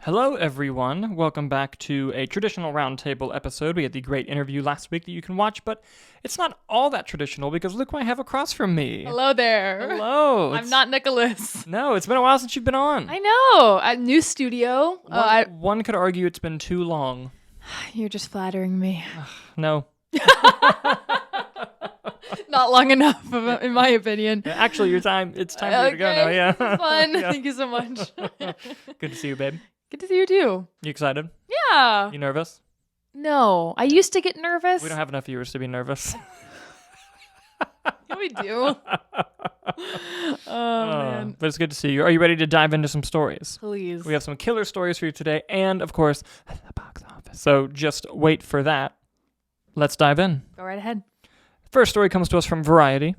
Hello, everyone. Welcome back to a traditional roundtable episode. We had the great interview last week that you can watch, but it's not all that traditional because look who I have across from me. Hello there. Hello. I'm not Nicholas. No, it's been a while since you've been on. I know. A new studio. One could argue it's been too long. You're just flattering me. No. Not long enough, in my opinion. Actually, it's time for you to go now. Yeah. Fun. Yeah. Thank you so much. Good to see you, babe. Good to see you too. You excited? Yeah. You nervous? No. I used to get nervous. We don't have enough viewers to be nervous. Yeah, we do. Oh, man. But it's good to see you. Are you ready to dive into some stories? Please. We have some killer stories for you today, and of course, the box office. So just wait for that. Let's dive in. Go right ahead. First story comes to us from Variety.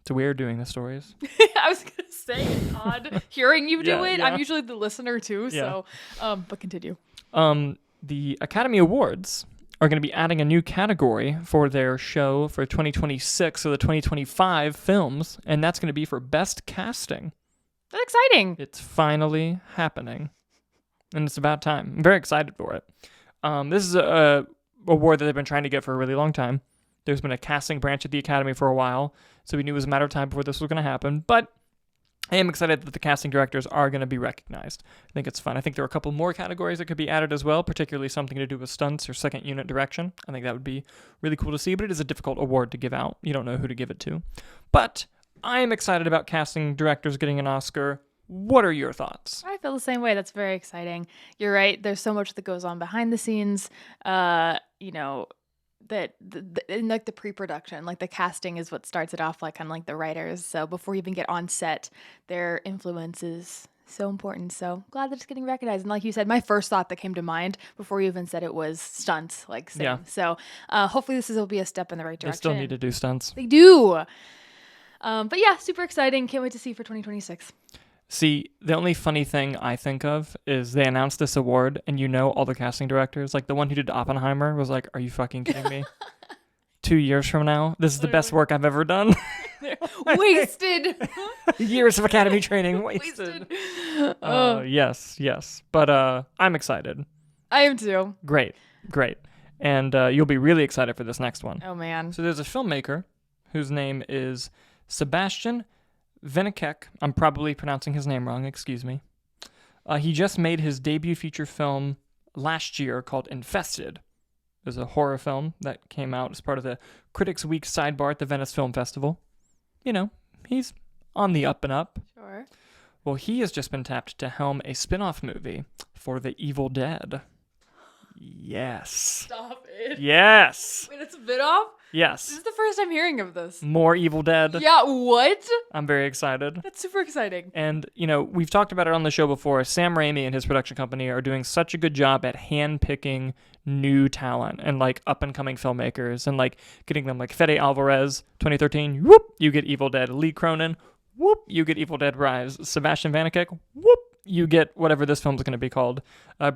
It's weird doing the stories. I was going to say, it's odd hearing you do it. Yeah. I'm usually the listener too, so, but continue. The Academy Awards are going to be adding a new category for their show for 2026, so the 2025 films, and that's going to be for Best Casting. That's exciting. It's finally happening, and it's about time. I'm very excited for it. This is a award that they've been trying to get for a really long time. There's been a casting branch at the Academy for a while, so we knew it was a matter of time before this was going to happen. But I am excited that the casting directors are going to be recognized. I think it's fun. I think there are a couple more categories that could be added as well, particularly something to do with stunts or second unit direction. I think that would be really cool to see, but it is a difficult award to give out. You don't know who to give it to. But I am excited about casting directors getting an Oscar. What are your thoughts? I feel the same way. That's very exciting. You're right. There's so much that goes on behind the scenes. That in like the pre-production, like the casting is what starts it off, like kind of like the writers. So before you even get on set, their influence is so important. So glad that it's getting recognized. And like you said, my first thought that came to mind before you even said it was stunts, like same. Yeah. So hopefully this will be a step in the right They direction. still need to do stunts. They do. But yeah, super exciting. Can't wait to see for 2026. See, the only funny thing I think of is they announced this award, and all the casting directors, like the one who did Oppenheimer was like, are you fucking kidding me? 2 years from now, this is the best work I've ever done. Wasted. Years of Academy training wasted. Yes. But I'm excited. I am too. Great. And you'll be really excited for this next one. Oh, man. So there's a filmmaker whose name is Sebastian Venikek. I'm probably pronouncing his name wrong, excuse me. He just made his debut feature film last year called Infested. It was a horror film that came out as part of the Critics Week sidebar at the Venice Film Festival. He's on the up and up. Sure. Well, he has just been tapped to helm a spin-off movie for The Evil Dead. Yes. Stop it. Yes. Wait, it's a bit off? This Yes. is the first I'm hearing of this. More Evil Dead. Yeah, what? I'm very excited. That's super exciting. And, we've talked about it on the show before. Sam Raimi and his production company are doing such a good job at hand-picking new talent and, up-and-coming filmmakers and, getting them, Fede Alvarez, 2013, whoop, you get Evil Dead. Lee Cronin, whoop, you get Evil Dead Rise. Sebastian Venikek, whoop, you get whatever this film's going to be called.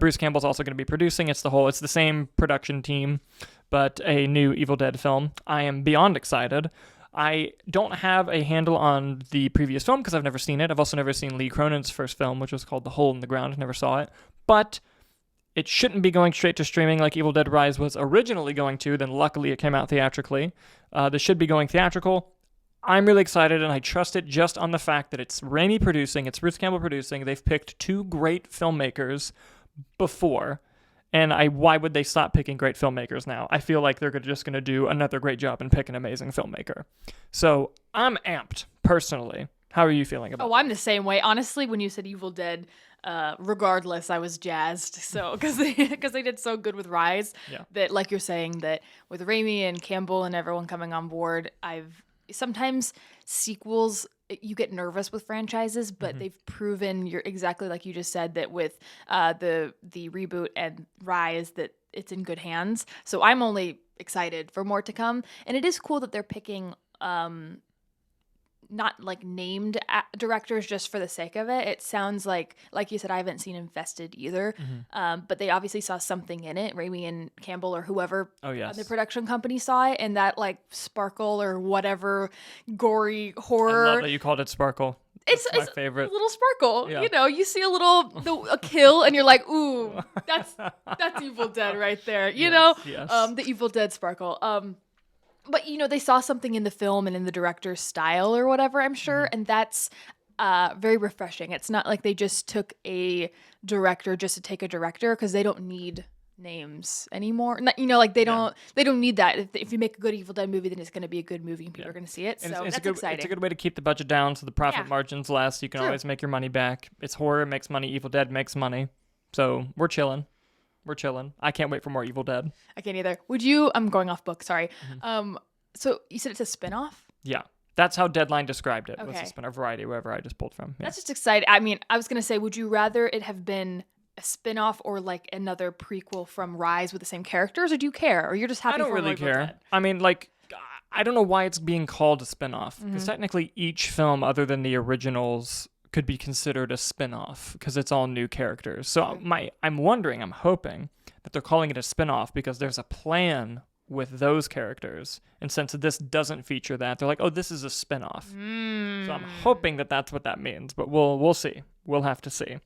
Bruce Campbell's also going to be producing. It's the same production team, but a new Evil Dead film. I am beyond excited. I don't have a handle on the previous film because I've never seen it. I've also never seen Lee Cronin's first film, which was called The Hole in the Ground. Never saw it. But it shouldn't be going straight to streaming like Evil Dead Rise was originally going to. Then luckily it came out theatrically. This should be going theatrical. I'm really excited, and I trust it just on the fact that it's Raimi producing, it's Bruce Campbell producing. They've picked two great filmmakers before, and why would they stop picking great filmmakers now? I feel like they're just going to do another great job and pick an amazing filmmaker. So I'm amped, personally. How are you feeling about it? I'm the same way. Honestly, when you said Evil Dead, regardless, I was jazzed. So because they did so good with Rise, that like you're saying that with Raimi and Campbell and everyone coming on board, sometimes sequels, you get nervous with franchises, but they've proven, you're exactly like you just said, that with the reboot and Rise, that it's in good hands. So I'm only excited for more to come. And it is cool that they're picking not named directors just for the sake of it. It sounds like you said, I haven't seen Infested either, but they obviously saw something in it. Raimi and Campbell or whoever on the production company saw it, and that sparkle or whatever gory horror. I love that you called it sparkle. it's my favorite. A little sparkle. Yeah. You know, you see a kill, and you're like, ooh, that's Evil Dead right there. You know, the Evil Dead sparkle. But you know, they saw something in the film and in the director's style or whatever, I'm sure, and that's very refreshing. It's not like they just took a director just to take a director, because they don't need names anymore. You know, like they don't need that. If you make a good Evil Dead movie, then it's going to be a good movie and people are going to see it. So that's exciting. It's a good way to keep the budget down so the profit margin's less. You can always make your money back. It's horror, makes money. Evil Dead makes money. So we're chilling. I can't wait for more Evil Dead. I can't either. I'm going off book, sorry. So you said it's a spinoff? Yeah. That's how Deadline described it. Okay. It was a spinoff, Variety, wherever I just pulled from. Yeah. That's just exciting. I mean, I was going to say, would you rather it have been a spinoff or like another prequel from Rise with the same characters, or do you care? Or you're just happy I don't really care. I mean, like, I don't know why it's being called a spinoff, because technically each film other than the originals could be considered a spinoff because it's all new characters. So I'm hoping that they're calling it a spinoff because there's a plan with those characters. And since this doesn't feature that, they're like, oh, this is a spinoff. So I'm hoping that that's what that means, but we'll see. We'll have to see.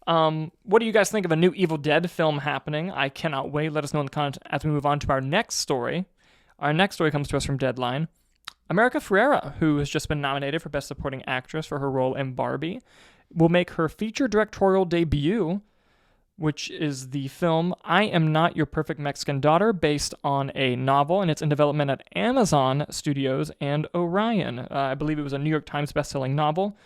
What do you guys think of a new Evil Dead film happening? I cannot wait. Let us know in the comments as we move on to our next story. Our next story comes to us from Deadline. America Ferrera, who has just been nominated for Best Supporting Actress for her role in Barbie, will make her feature directorial debut, which is the film I Am Not Your Perfect Mexican Daughter, based on a novel, and it's in development at Amazon Studios and Orion. I believe it was a New York Times bestselling novel,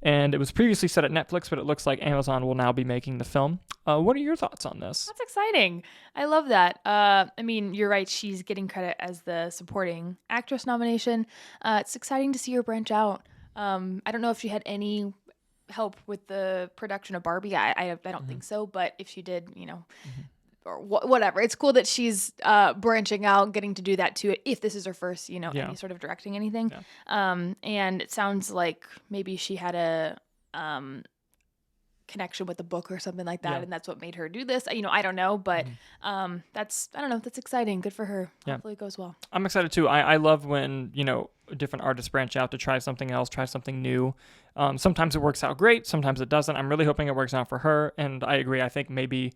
and it was previously set at Netflix, but it looks like Amazon will now be making the film. What are your thoughts on this? That's exciting. I love that. I mean, you're right. She's getting credit as the supporting actress nomination. It's exciting to see her branch out. I don't know if she had any help with the production of Barbie. I don't think so, but if she did, you know, or whatever. It's cool that she's branching out, getting to do that too, if this is her first, you know, any sort of directing anything. And it sounds like maybe she had a connection with the book or something like that, and that's what made her do this. You know, I don't know, but that's exciting. Good for her. Hopefully it goes well. I'm excited too. I love when, you know, different artists branch out to try something else, try something new. Sometimes it works out great, sometimes it doesn't. I'm really hoping it works out for her, and I agree. I think maybe,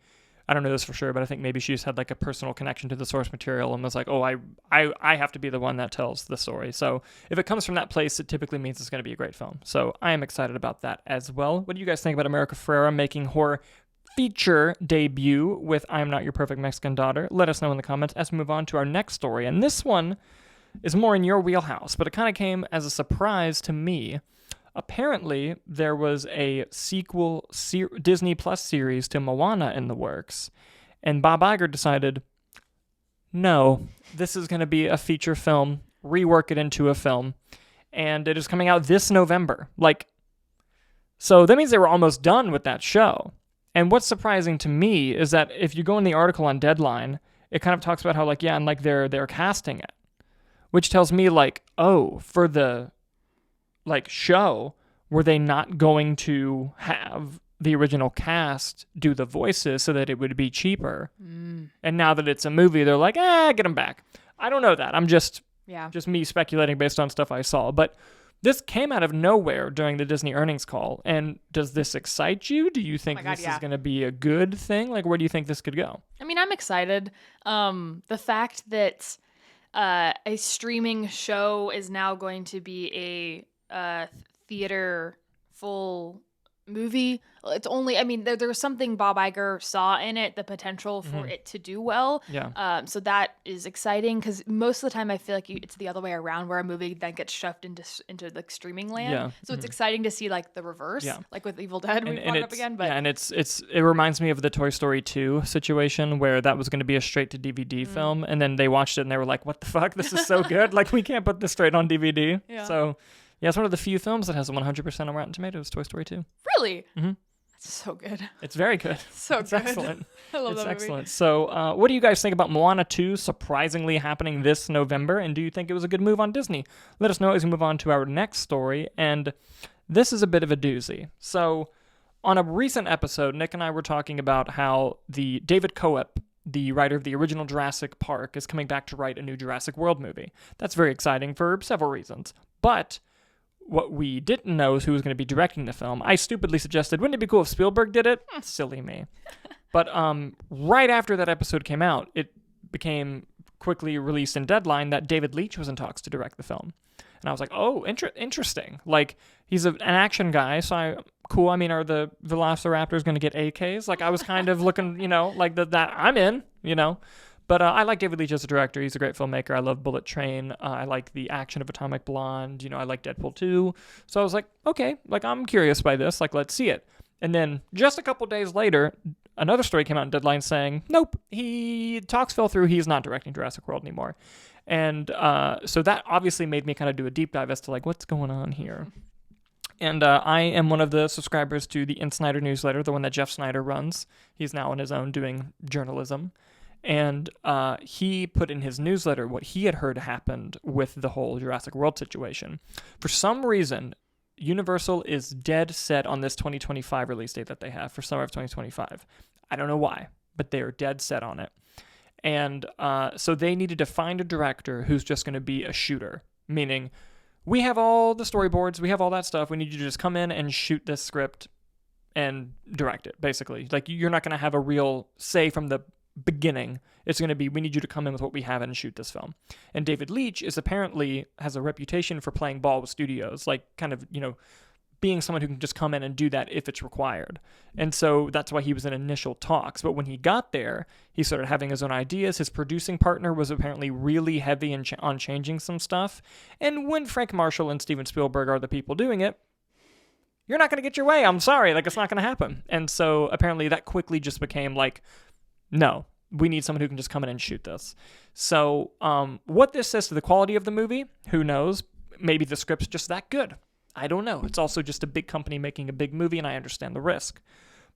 I don't know this for sure, but I think maybe she just had like a personal connection to the source material and was like, oh, I have to be the one that tells the story. So if it comes from that place, it typically means it's going to be a great film. So I am excited about that as well. What do you guys think about America Ferrera making her feature debut with I Am Not Your Perfect Mexican Daughter? Let us know in the comments as we move on to our next story. And this one is more in your wheelhouse, but it kind of came as a surprise to me. Apparently, there was a sequel Disney Plus series to Moana in the works, and Bob Iger decided, no, this is going to be a feature film, rework it into a film, and it is coming out this November. So that means they were almost done with that show. And what's surprising to me is that if you go in the article on Deadline, it kind of talks about how, they're casting it, which tells me, for the show, were they not going to have the original cast do the voices so that it would be cheaper? And now that it's a movie, they're like, get them back. I don't know that. I'm just me speculating based on stuff I saw. But this came out of nowhere during the Disney earnings call. And does this excite you? Do you think this is going to be a good thing? Where do you think this could go? I mean, I'm excited. The fact that a streaming show is now going to be a theater full movie. It's only, there was something Bob Iger saw in it, the potential for it to do well. Yeah. So that is exciting, because most of the time I feel like it's the other way around, where a movie then gets shoved into streaming land. Yeah. So it's exciting to see the reverse, with Evil Dead. We brought it up again, but and it reminds me of the Toy Story 2 situation, where that was going to be a straight to DVD film, and then they watched it and they were like, "What the fuck? This is so good! We can't put this straight on DVD." Yeah. So. Yeah, it's one of the few films that has a 100% on Rotten Tomatoes, Toy Story 2. Really? Mm-hmm. That's so good. It's very good. It's good. Excellent. I love that movie. It's excellent. So what do you guys think about Moana 2 surprisingly happening this November? And do you think it was a good move on Disney? Let us know as we move on to our next story. And this is a bit of a doozy. So on a recent episode, Nick and I were talking about how the David Coep, the writer of the original Jurassic Park, is coming back to write a new Jurassic World movie. That's very exciting for several reasons. But what we didn't know is who was going to be directing the film. I stupidly suggested, wouldn't it be cool if Spielberg did it? Silly me. But right after that episode came out, it became quickly released in Deadline that David Leitch was in talks to direct the film. And I was like, oh, interesting. Like, he's an action guy, so cool. I mean, are the Velociraptors going to get AKs? Like, I was kind of looking, like that I'm in, But I like David Leitch as a director. He's a great filmmaker. I love Bullet Train. I like the action of Atomic Blonde. I like Deadpool 2. So I was like, okay, like, I'm curious by this. Like, let's see it. And then just a couple days later, another story came out in Deadline saying, nope, talks fell through. He's not directing Jurassic World anymore. And so that obviously made me kind of do a deep dive as to, like, what's going on here. And I am one of the subscribers to the Insnider newsletter, the one that Jeff Snyder runs. He's now on his own doing journalism. And he put in his newsletter what he had heard happened with the whole Jurassic World situation. For some reason, Universal is dead set on this 2025 release date that they have for summer of 2025. I don't know why, but they are dead set on it. And so they needed to find a director who's just going to be a shooter, meaning we have all the storyboards, we have all that stuff. We need you to just come in and shoot this script and direct it, basically. Like, you're not going to have a real say from the beginning. It's going to be, we need you to come in with what we have and shoot this film. And David Leitch has a reputation for playing ball with studios, like, kind of, being someone who can just come in and do that if it's required. And so that's why he was in initial talks. But when he got there, he started having his own ideas. His producing partner was apparently really heavy on changing some stuff. And when Frank Marshall and Steven Spielberg are the people doing it, you're not going to get your way. I'm sorry. Like, it's not going to happen. And so apparently that quickly just became like, no, we need someone who can just come in and shoot this. So what this says to the quality of the movie, who knows? Maybe the script's just that good. I don't know. It's also just a big company making a big movie, and I understand the risk.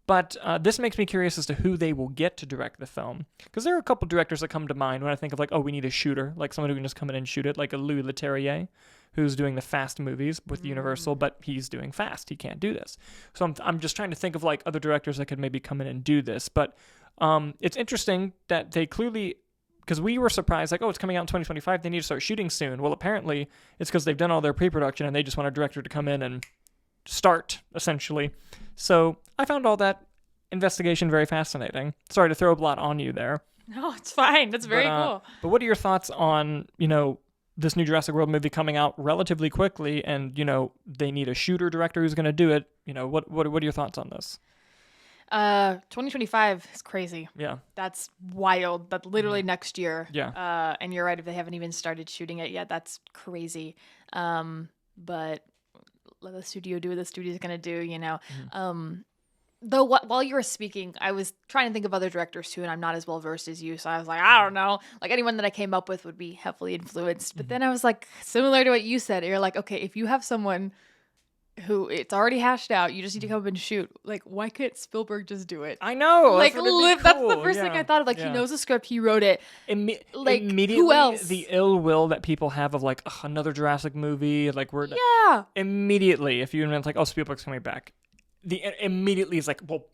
But this makes me curious as to who they will get to direct the film. Because there are a couple directors that come to mind when I think of, like, oh, we need a shooter, like someone who can just come in and shoot it, like a Louis Leterrier, who's doing the Fast movies with Universal, but he's doing Fast. He can't do this. So I'm just trying to think of, like, other directors that could maybe come in and do this. But it's interesting that they clearly, because we were surprised, like, oh, it's coming out in 2025, they need to start shooting soon. Well, apparently it's because they've done all their pre-production and they just want a director to come in and start, essentially. So I found all that investigation very fascinating. Sorry to throw a lot on you there. No, it's fine. That's very cool. But what are your thoughts on, this new Jurassic World movie coming out relatively quickly, and, they need a shooter director who's going to do it? What are your thoughts on this? 2025 is crazy. Yeah. That's wild. That's literally next year. Yeah. And you're right, if they haven't even started shooting it yet, that's crazy. But let the studio do what the studio's going to do, Though while you were speaking, I was trying to think of other directors too, and I'm not as well versed as you, so I was like, I don't know. Like, anyone that I came up with would be heavily influenced. But then I was like, similar to what you said, you're like, okay, if you have someone who it's already hashed out, you just need to come up and shoot. Like, why can't Spielberg just do it? I know. Like, that's the first thing I thought of. Like, he knows the script, he wrote it. Like, immediately, who else? The ill will that people have of, like, another Jurassic movie, like, immediately, if you like, oh, Spielberg's coming back, immediately is like, well,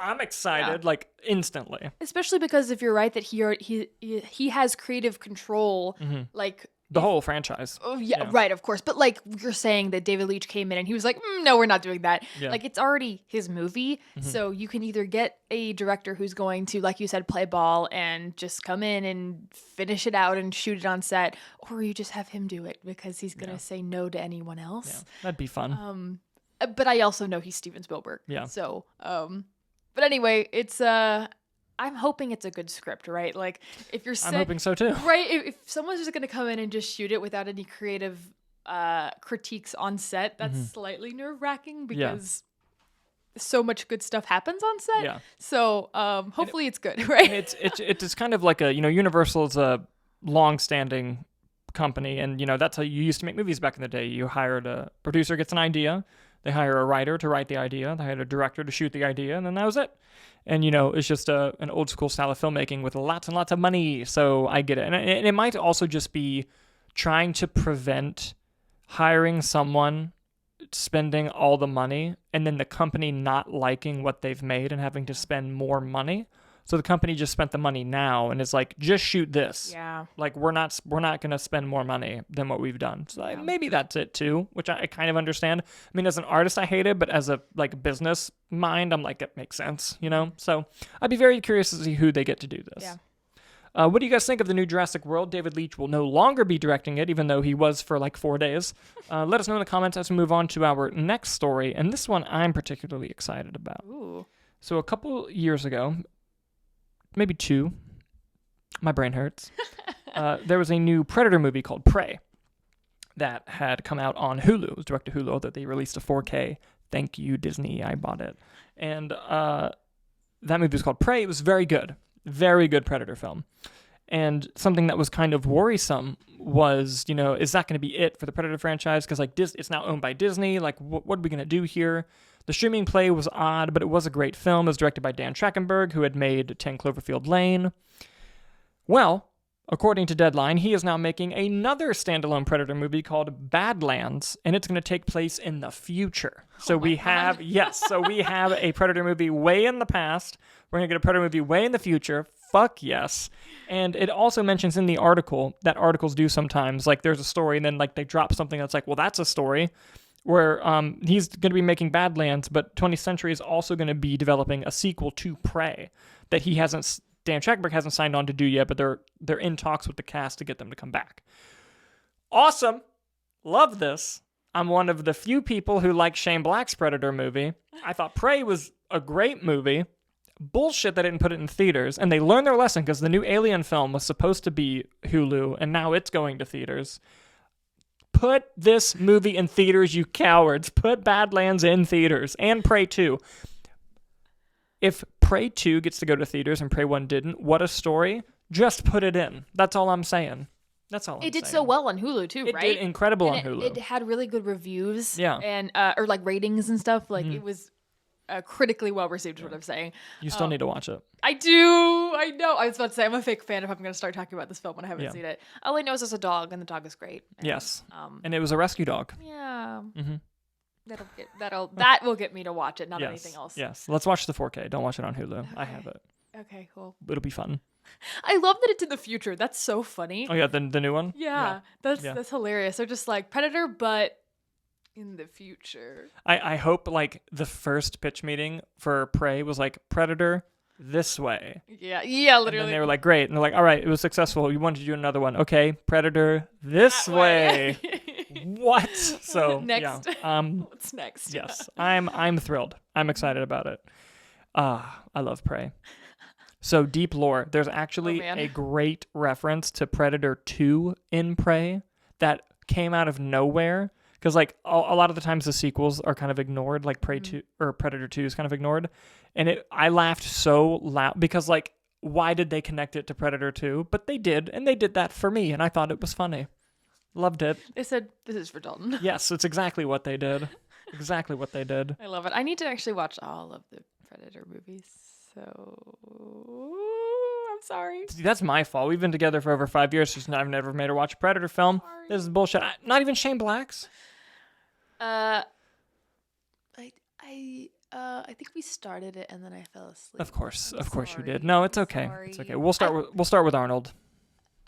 I'm excited, like, instantly. Especially because if you're right that he has creative control, like, the whole franchise. Oh, yeah, right, of course. But, like, you're saying that David Leitch came in and he was like, no, we're not doing that. Yeah. Like, it's already his movie. So you can either get a director who's going to, like you said, play ball and just come in and finish it out and shoot it on set, or you just have him do it because he's going to say no to anyone else. Yeah, that'd be fun. But I also know he's Steven Spielberg. Yeah. So, but anyway, it's, I'm hoping it's a good script, right? Like, if you're I'm hoping so too. Right? If someone's just going to come in and just shoot it without any creative critiques on set, that's slightly nerve-wracking because so much good stuff happens on set. Yeah. So hopefully it's good, right? It's kind of like a, Universal's a long-standing company, and that's how you used to make movies back in the day. You hired a producer, gets an idea, they hire a writer to write the idea, they hired a director to shoot the idea, and then that was it. And, it's just an old school style of filmmaking with lots and lots of money. So I get it. And it might also just be trying to prevent hiring someone, spending all the money, and then the company not liking what they've made and having to spend more money. So the company just spent the money now and is like, just shoot this. Yeah. Like we're not going to spend more money than what we've done. So maybe that's it too, which I kind of understand. I mean, as an artist, I hate it, but as a like business mind, I'm like, it makes sense, you know? So I'd be very curious to see who they get to do this. Yeah. What do you guys think of the new Jurassic World? David Leitch will no longer be directing it, even though he was for like 4 days. Let us know in the comments as we move on to our next story. And this one I'm particularly excited about. Ooh. So a couple years ago, maybe 2, my brain hurts, there was a new Predator movie called Prey that had come out on Hulu. It was direct to Hulu that they released a 4K. Thank you, Disney. I bought it. And that movie was called Prey. It was very good. Very good Predator film. And something that was kind of worrisome was, is that going to be it for the Predator franchise? Because like it's now owned by Disney. Like, what are we going to do here? The streaming play was odd, but it was a great film. It was directed by Dan Trachtenberg, who had made 10 Cloverfield Lane. Well, according to Deadline, he is now making another standalone Predator movie called Badlands, and it's going to take place in the future. So we have a Predator movie way in the past. We're going to get a Predator movie way in the future. Fuck yes. And it also mentions in the article that articles do sometimes, like there's a story and then like they drop something that's like, well, that's a story, where he's going to be making Badlands, but 20th Century is also going to be developing a sequel to Prey that Dan Trachtenberg hasn't signed on to do yet, but they're in talks with the cast to get them to come back. Awesome. Love this. I'm one of the few people who like Shane Black's Predator movie. I thought Prey was a great movie. Bullshit they didn't put it in theaters, and they learned their lesson because the new Alien film was supposed to be Hulu, and now it's going to theaters. Put this movie in theaters, you cowards. Put Badlands in theaters, and Prey 2. If Prey 2 gets to go to theaters and Prey 1 didn't, what a story. Just put it in. That's all I'm saying. It did so well on Hulu too, right? It did incredible on Hulu. It had really good reviews. Yeah. And or like ratings and stuff. Like it was critically well received, is what I'm saying. You still need to watch it. I do. I know. I was about to say I'm a fake fan if I'm going to start talking about this film when I haven't seen it. All I know is there's a dog, and the dog is great. And, yes. And it was a rescue dog. Yeah. Mm-hmm. That will get me to watch it, not anything else. Yes. Let's watch the 4K. Don't watch it on Hulu. Okay. I have it. Okay, cool. It'll be fun. I love that it's in the future. That's so funny. Oh yeah, the new one? Yeah. That's hilarious. They're just like Predator, but in the future. I hope like the first pitch meeting for Prey was like Predator this way. Yeah, literally. And then they were like, great. And they're like, all right, it was successful. You wanted to do another one. Okay, Predator this way. What? So next. Yeah. What's next? Yes, I'm thrilled. I'm excited about it. I love Prey. So deep lore. There's actually a great reference to Predator 2 in Prey that came out of nowhere. Because like a lot of the times the sequels are kind of ignored, like Prey 2 or Predator 2 is kind of ignored, and I laughed so loud because like why did they connect it to Predator 2? But they did, and they did that for me, and I thought it was funny. Loved it. They said this is for Dalton. Yes, it's exactly what they did. Exactly what they did. I love it. I need to actually watch all of the Predator movies. So I'm sorry. See, that's my fault. We've been together for over 5 years. I've never made her watch a Predator film. Sorry. This is bullshit. Not even Shane Black's. I think we started it and then I fell asleep. Of course you did. No, it's okay. Sorry. It's okay. We'll start with Arnold.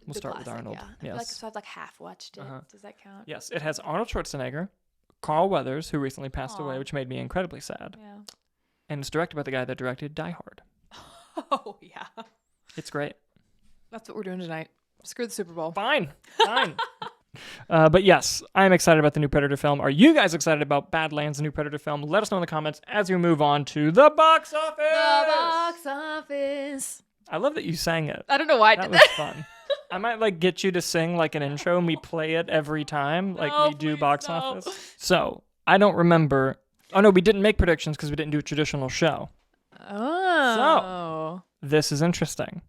We'll start with Arnold. Yeah. Yes. I've like half watched it. Does that count? Yes, it has Arnold Schwarzenegger, Carl Weathers, who recently passed away, which made me incredibly sad. Yeah. And it's directed by the guy that directed Die Hard. Oh yeah. It's great. That's what we're doing tonight. Screw the Super Bowl. Fine. But yes, I'm excited about the new Predator film. Are you guys excited about Badlands, the new Predator film? Let us know in the comments as we move on to the box office. The box office. I love that you sang it. I don't know why I did that. That was fun. I might like get you to sing like an intro and we play it every time like we do box office. So I don't remember. Oh no, we didn't make predictions because we didn't do a traditional show. Oh. So this is interesting.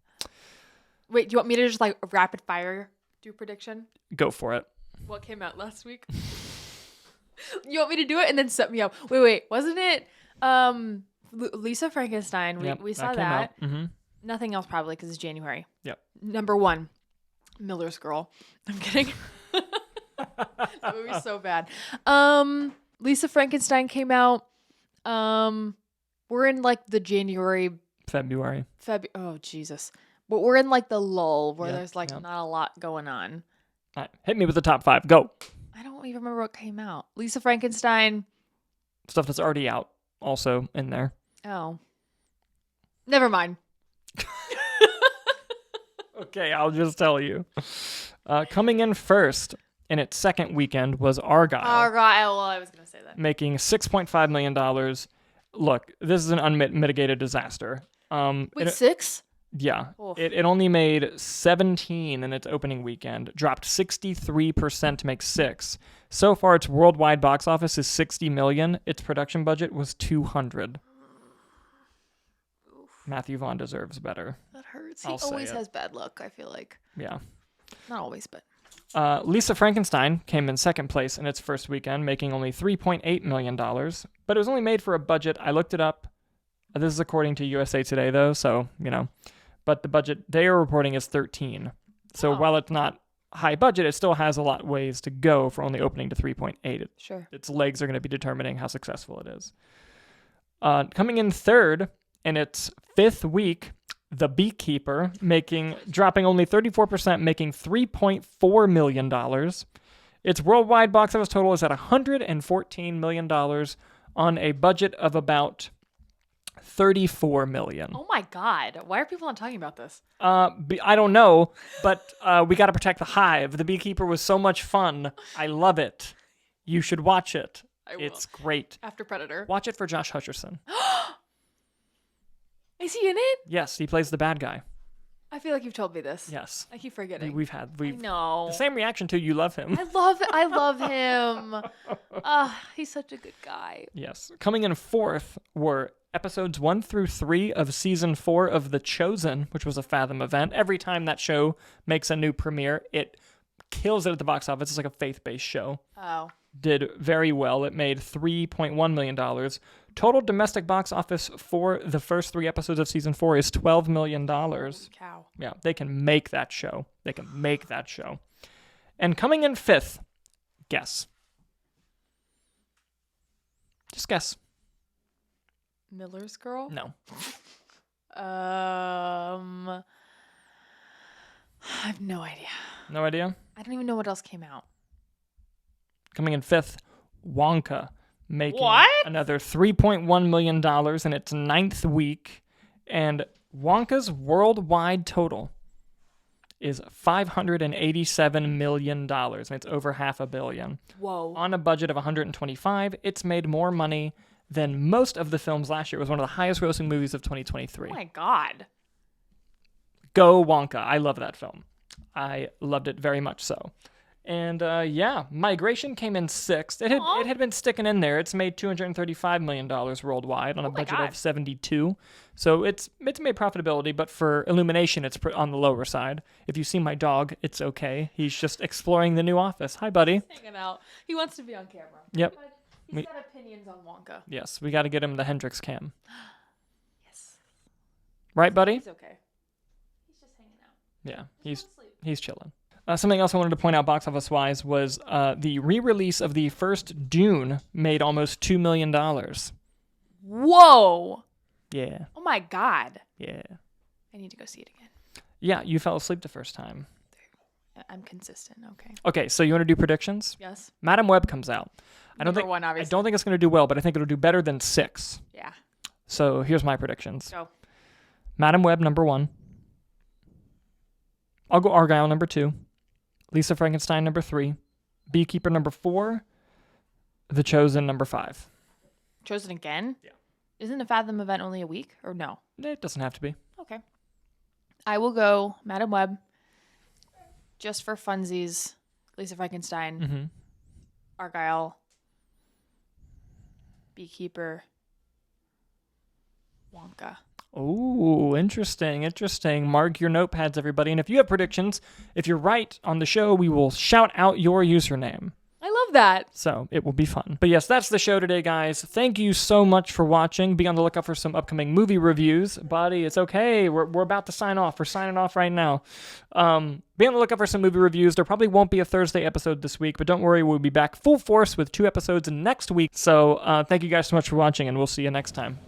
Wait, do you want me to just like rapid fire do prediction? Go for it. What came out last week? You want me to do it and then set me up? Wait, wasn't it Lisa Frankenstein? We saw that. Mm-hmm. Nothing else probably because it's January. Yep. Number 1, Miller's Girl. I'm kidding. That movie's so bad. Lisa Frankenstein came out. We're in like the January February. Oh, Jesus. But we're in like the lull where Yeah, there's like not a lot going on. All right, hit me with the top 5. Go. I don't even remember what came out. Lisa Frankenstein. Stuff that's already out also in there. Oh. Never mind. Okay, I'll just tell you. Coming in first in its second weekend was Argylle. Well, I was going to say that. Making $6.5 million. Look, this is an unmitigated disaster. Wait, 6? Yeah. Oof. It only made 17 in its opening weekend, dropped 63% to make 6. So far, its worldwide box office is $60 million. Its production budget was $200. Oof. Matthew Vaughn deserves better. That hurts. He always has bad luck, I feel like. Yeah. Not always, but. Lisa Frankenstein came in second place in its first weekend, making only $3.8 million. But it was only made for a budget. I looked it up. This is according to USA Today, though, so, But the budget they are reporting is 13. So while it's not high budget, it still has a lot of ways to go for only opening to 3.8. Sure. Its legs are going to be determining how successful it is. Coming in third in its fifth week, The Beekeeper, dropping only 34%, making $3.4 million. Its worldwide box office total is at $114 million on a budget of about $34 million. Oh my God. Why are people not talking about this? I don't know, but we got to protect the hive. The Beekeeper was so much fun. I love it. You should watch it. It's great. After Predator. Watch it for Josh Hutcherson. Is he in it? Yes, he plays the bad guy. I feel like you've told me this. Yes. I keep forgetting. We've had know. the same reaction to you love him. I love him. He's such a good guy. Yes. Coming in fourth were episodes 1 through 3 of season 4 of The Chosen, which was a Fathom event. Every time that show makes a new premiere, it kills it at the box office. It's like a faith-based show. Oh. Did very well. It made $3.1 million. Total domestic box office for the first 3 episodes of season 4 is $12 million. Holy cow. Yeah, they can make that show. And coming in fifth, guess. Just guess. Miller's Girl? No. I have no idea. No idea? I don't even know what else came out. Coming in fifth, Wonka, making What? another $3.1 million in its 9th week. And Wonka's worldwide total is $587 million, and it's over $500 million. Whoa. On a budget of $125, it's made more money than most of the films last year. It was one of the highest grossing movies of 2023. Oh my God. Go Wonka. I love that film. I loved it very much so. And Migration came in 6th. It had been sticking in there. It's made $235 million worldwide on a budget of 72. So it's made profitability, but for Illumination, it's on the lower side. If you see my dog, it's okay. He's just exploring the new office. Hi, buddy. Hanging out. He wants to be on camera. Yep. But he's got opinions on Wonka. Yes, we got to get him the Hendrix cam. Yes. Right, buddy? He's okay. He's just hanging out. Yeah, he's chilling. Something else I wanted to point out box office-wise was the re-release of the first Dune made almost $2 million. Whoa! Yeah. Oh my God. Yeah. I need to go see it again. Yeah, you fell asleep the first time. I'm consistent. Okay. Okay, so you want to do predictions? Yes. Madam Web comes out. I don't think it's going to do well, but I think it'll do better than 6. Yeah. So here's my predictions. Go. Madam Web number 1. I'll go Argylle number 2. Lisa Frankenstein number 3. Beekeeper number 4. The Chosen number 5. Chosen again? Yeah. Isn't a Fathom event only a week, or no? It doesn't have to be. Okay. I will go Madam Web. Just for funsies. Lisa Frankenstein. Argylle. Beekeeper. Wonka. Oh, interesting. Mark your notepads, everybody. And if you have predictions, if you're right on the show, we will shout out your username. I love that. So it will be fun. But yes, that's the show today, guys. Thank you so much for watching. Be on the lookout for some upcoming movie reviews. Buddy, it's okay. We're about to sign off. We're signing off right now. Be on the lookout for some movie reviews. There probably won't be a Thursday episode this week, but don't worry. We'll be back full force with 2 episodes next week. So thank you guys so much for watching, and we'll see you next time.